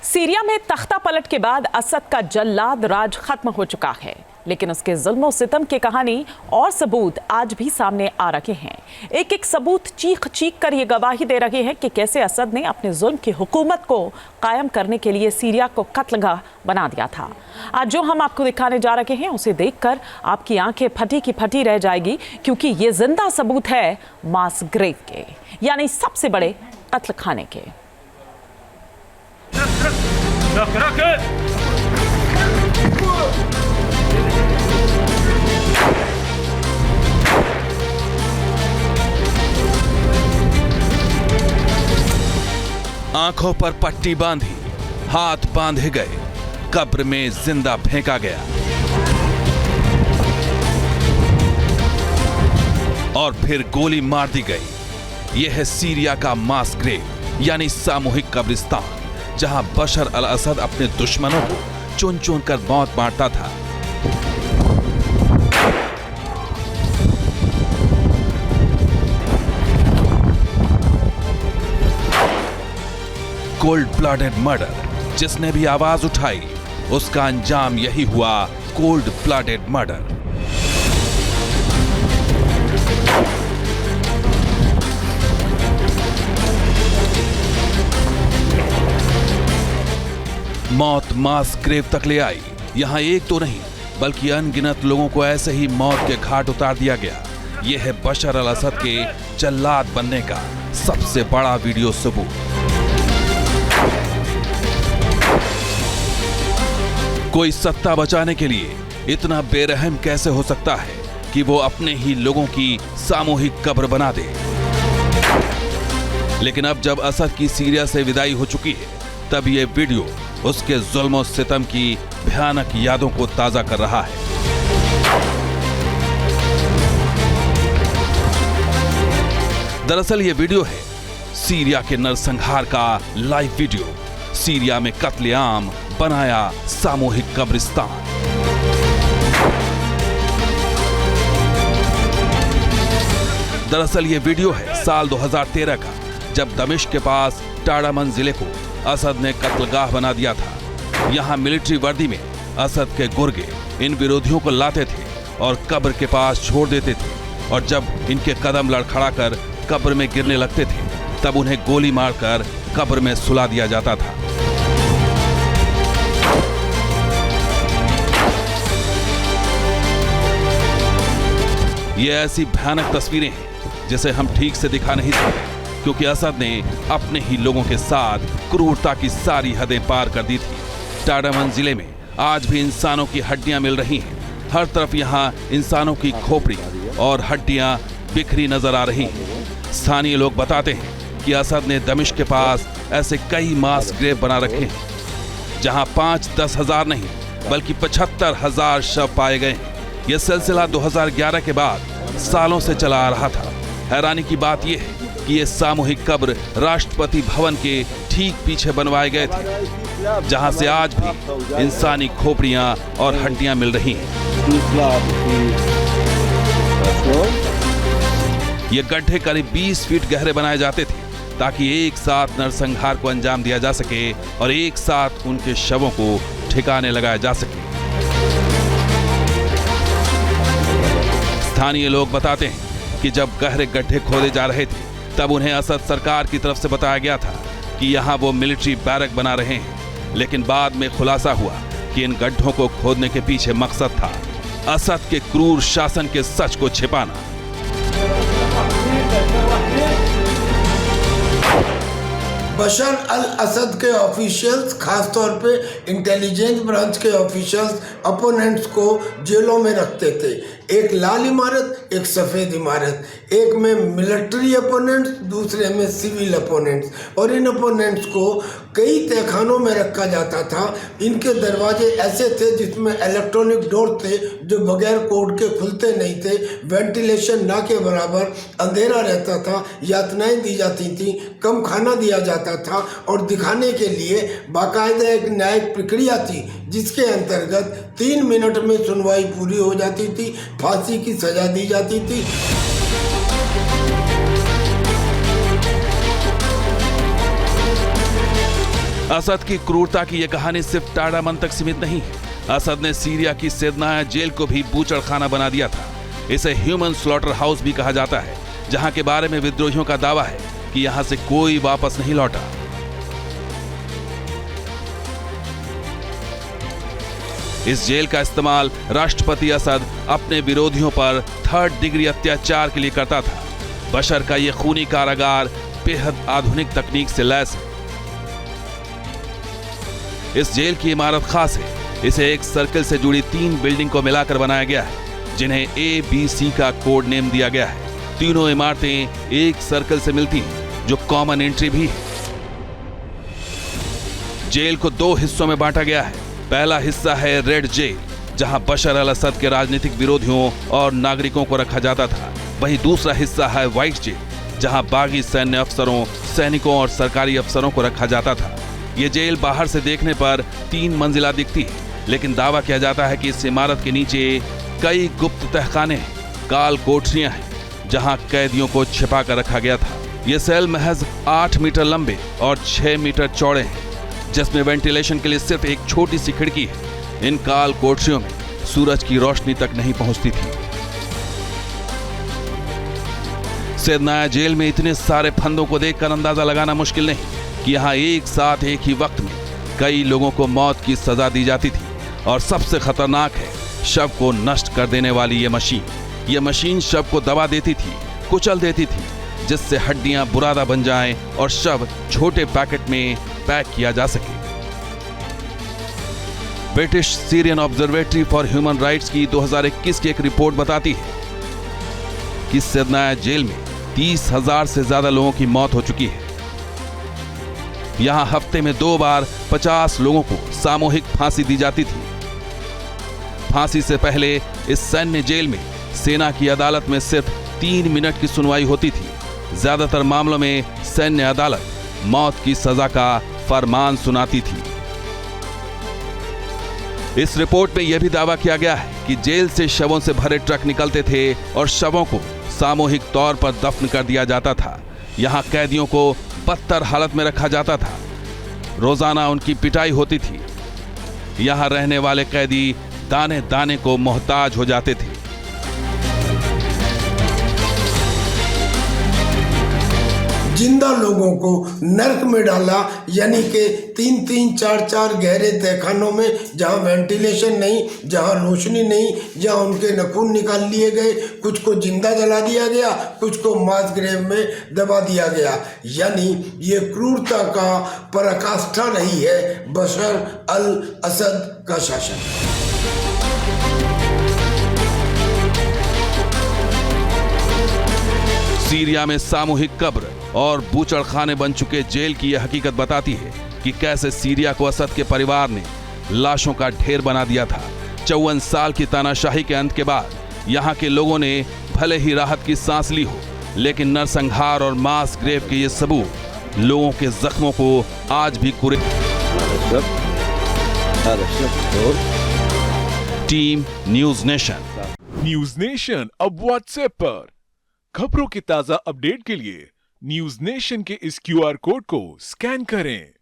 Syria में तख्ता पलट के बाद असद का जल्लाद राज खत्म हो चुका है, लेकिन उसके जुल्म और सितम की कहानी और सबूत आज भी सामने आ रहे हैं। एक एक सबूत चीख चीख कर ये गवाही दे रहे हैं कि कैसे असद ने अपने जुल्म की हुकूमत को कायम करने के लिए सीरिया को कत्लगाह बना दिया था। आज जो हम आपको दिखाने जा रहे हैं उसे देखकर आपकी आंखें फटी की फटी रह जाएगी, क्योंकि ये जिंदा सबूत है मास ग्रेव के, यानी सबसे बड़े कत्ल खाने के। आंखों पर पट्टी बांधी, हाथ बांधे गए, कब्र में जिंदा फेंका गया और फिर गोली मार दी गई। यह है सीरिया का मास ग्रेव, यानी सामूहिक कब्रिस्तान, जहां बशर अल असद अपने दुश्मनों को चुन चुन कर मौत बांटता था। कोल्ड ब्लडेड मर्डर, जिसने भी आवाज उठाई उसका अंजाम यही हुआ, कोल्ड ब्लडेड मर्डर। मौत मास ग्रेव तक ले आई। यहां एक तो नहीं बल्कि अनगिनत लोगों को ऐसे ही मौत के घाट उतार दिया गया। यह है बशर अल असद के जल्लाद बनने का सबसे बड़ा वीडियो सबूत। कोई सत्ता बचाने के लिए इतना बेरहम कैसे हो सकता है कि वो अपने ही लोगों की सामूहिक कब्र बना दे। लेकिन अब जब असद की सीरिया से विदाई हो चुकी है, तब ये वीडियो उसके जुल्म और सितम की भयानक यादों को ताजा कर रहा है। दरअसल ये वीडियो है सीरिया के नरसंहार का लाइव वीडियो। सीरिया में कत्लेआम बनाया सामूहिक कब्रिस्तान। दरअसल ये वीडियो है साल 2013 का, जब दमिश्क के पास टाडामन जिले को असद ने कत्लगाह बना दिया था। यहाँ मिलिट्री वर्दी में असद के गुर्गे इन विरोधियों को लाते थे और कब्र के पास छोड़ देते थे, और जब इनके कदम लड़खड़ाकर कब्र में गिरने लगते थे, तब उन्हें गोली मारकर कब्र में सुला दिया जाता था। ये ऐसी भयानक तस्वीरें हैं जिसे हम ठीक से दिखा नहीं सकते, क्योंकि असद ने अपने ही लोगों के साथ क्रूरता की सारी हदें पार कर दी थी। टाडामन जिले में आज भी इंसानों की हड्डियां मिल रही हैं। हर तरफ यहाँ इंसानों की खोपड़ी और हड्डियां बिखरी नजर आ रही हैं। स्थानीय लोग बताते हैं कि असद ने दमिश्क के पास ऐसे कई मास ग्रेव बना रखे हैं, जहां 5-10 हजार नहीं बल्कि 75,000 शव पाए गए हैं। यह सिलसिला 2011 के बाद सालों से चला आ रहा था। हैरानी की बात यह है कि ये सामूहिक कब्र राष्ट्रपति भवन के ठीक पीछे बनवाए गए थे, जहां से आज भी इंसानी खोपड़ियां और हड्डियां मिल रही हैं। ये गड्ढे करीब 20 फीट गहरे बनाए जाते थे, ताकि एक साथ नरसंहार को अंजाम दिया जा सके और एक साथ उनके शवों को ठिकाने लगाया जा सके। स्थानीय लोग बताते हैं कि जब गहरे गड्ढे खोदे जा रहे थे, तब उन्हें असद सरकार की तरफ से बताया गया था कि यहाँ वो मिलिट्री बैरक बना रहे हैं, लेकिन बाद में खुलासा हुआ कि इन गड्ढों को खोदने के पीछे मकसद था असद के क्रूर शासन के सच को छिपाना। बशर अल असद के ऑफिशियल्स, खासतौर पे इंटेलिजेंस ब्रांच के ऑफिशियल्स, अपोनेंट्स को जेलों में रखते थे। एक लाल इमारत, एक सफ़ेद इमारत, एक में मिलिट्री अपोनेंट्स, दूसरे में सिविल अपोनेंट्स, और इन अपोनेंट्स को कई तहखानों में रखा जाता था। इनके दरवाजे ऐसे थे जिसमें इलेक्ट्रॉनिक डोर थे जो बगैर कोड के खुलते नहीं थे। वेंटिलेशन ना के बराबर, अंधेरा रहता था, यातनाएं दी जाती थी, कम खाना दिया जाता था, और दिखाने के लिए बाकायदा एक न्यायिक प्रक्रिया थी जिसके अंतर्गत 3 मिनट में सुनवाई पूरी हो जाती थी, फांसी की सजा दी जाती थी। असद की क्रूरता की यह कहानी सिर्फ टाडामन तक सीमित नहीं है। असद ने सीरिया की सैदनाया जेल को भी बूचड़खाना बना दिया था। इसे ह्यूमन स्लॉटर हाउस भी कहा जाता है, जहां के बारे में विद्रोहियों का दावा है कि यहां से कोई वापस नहीं लौटा। इस जेल का इस्तेमाल राष्ट्रपति असद अपने विरोधियों पर 3rd डिग्री अत्याचार के लिए करता था। बशर का यह खूनी कारागार बेहद आधुनिक तकनीक से लैस है। इस जेल की इमारत खास है। इसे एक सर्कल से जुड़ी 3 बिल्डिंग को मिलाकर बनाया गया है, जिन्हें ABC का कोड नेम दिया गया है। तीनों इमारतें एक सर्कल से मिलती हैं, जो कॉमन एंट्री भी है। जेल को 2 हिस्सों में बांटा गया है। पहला हिस्सा है रेड जेल, जहां बशर अल असद के राजनीतिक विरोधियों और नागरिकों को रखा जाता था। वहीं दूसरा हिस्सा है व्हाइट जेल, जहां बागी सैन्य अफसरों, सैनिकों और सरकारी अफसरों को रखा जाता था। यह जेल बाहर से देखने पर 3 मंजिला दिखती है, लेकिन दावा किया जाता है कि इस इमारत के नीचे कई गुप्त तहखाने हैं, काल कोठरियां हैं, जहां कैदियों को छिपा कर रखा गया था। ये सेल महज 8 मीटर लंबे और 6 मीटर चौड़े हैं, जिसमें वेंटिलेशन के लिए सिर्फ एक छोटी सी खिड़की है। इन काल कोठरियों में सूरज की रोशनी तक नहीं पहुंचती थी। सैदनाया जेल में इतने सारे फंदों को देखकर अंदाजा लगाना मुश्किल नहीं कि यहाँ एक साथ एक ही वक्त में कई लोगों को मौत की सजा दी जाती थी। और सबसे खतरनाक है शव को नष्ट कर देने वाली ये मशीन। ये मशीन शव को दबा देती थी, कुचल देती थी, जिससे हड्डियां बुरादा बन जाएं और शव छोटे पैकेट में पैक किया जा सके। British Syrian observatory for human rights की 2021 की एक रिपोर्ट बताती है कि सैदनाया जेल में 30,000 से ज्यादा लोगों की मौत हो चुकी है। यहां हफ्ते में 2 बार 50 लोगों को सामूहिक फांसी दी जाती थी। फांसी से पहले इस सैन्य जेल में सेना की अदालत में सिर्फ 3 मिनट की सुनवाई होती थी। ज्यादातर मामलों में सैन्य अदालत मौत की सजा का फरमान सुनाती थी। इस रिपोर्ट में यह भी दावा किया गया है कि जेल से शवों से भरे ट्रक निकलते थे और शवों को सामूहिक तौर पर दफन कर दिया जाता था। यहां कैदियों को बदतर हालत में रखा जाता था। रोजाना उनकी पिटाई होती थी। यहां रहने वाले कैदी दाने दाने को मोहताज हो जाते थे। जिंदा लोगों को नर्क में डाला, यानी कि 3-3, 4-4 गहरे तहखानों में, जहां वेंटिलेशन नहीं, जहां रोशनी नहीं, जहां उनके नखून निकाल लिए गए। कुछ को जिंदा जला दिया गया, कुछ को मास ग्रेव में दबा दिया गया। यानी ये क्रूरता का पराकाष्ठा रही है बशर अल असद का शासन। सीरिया में सामूहिक कब्र और बूचड़खाने बन चुके जेल की यह हकीकत बताती है कि कैसे सीरिया को असद के परिवार ने लाशों का ढेर बना दिया था। 54 साल की तानाशाही के अंत के बाद यहाँ के लोगों ने भले ही राहत की सांस ली हो, लेकिन नरसंहार और मास ग्रेव के ये सबूत लोगों के जख्मों को आज भी कुरे। Team news nation. News nation अब व्हाट्सएप पर खबरों के ताजा अपडेट के लिए न्यूज नेशन के इस QR कोड को स्कैन करें।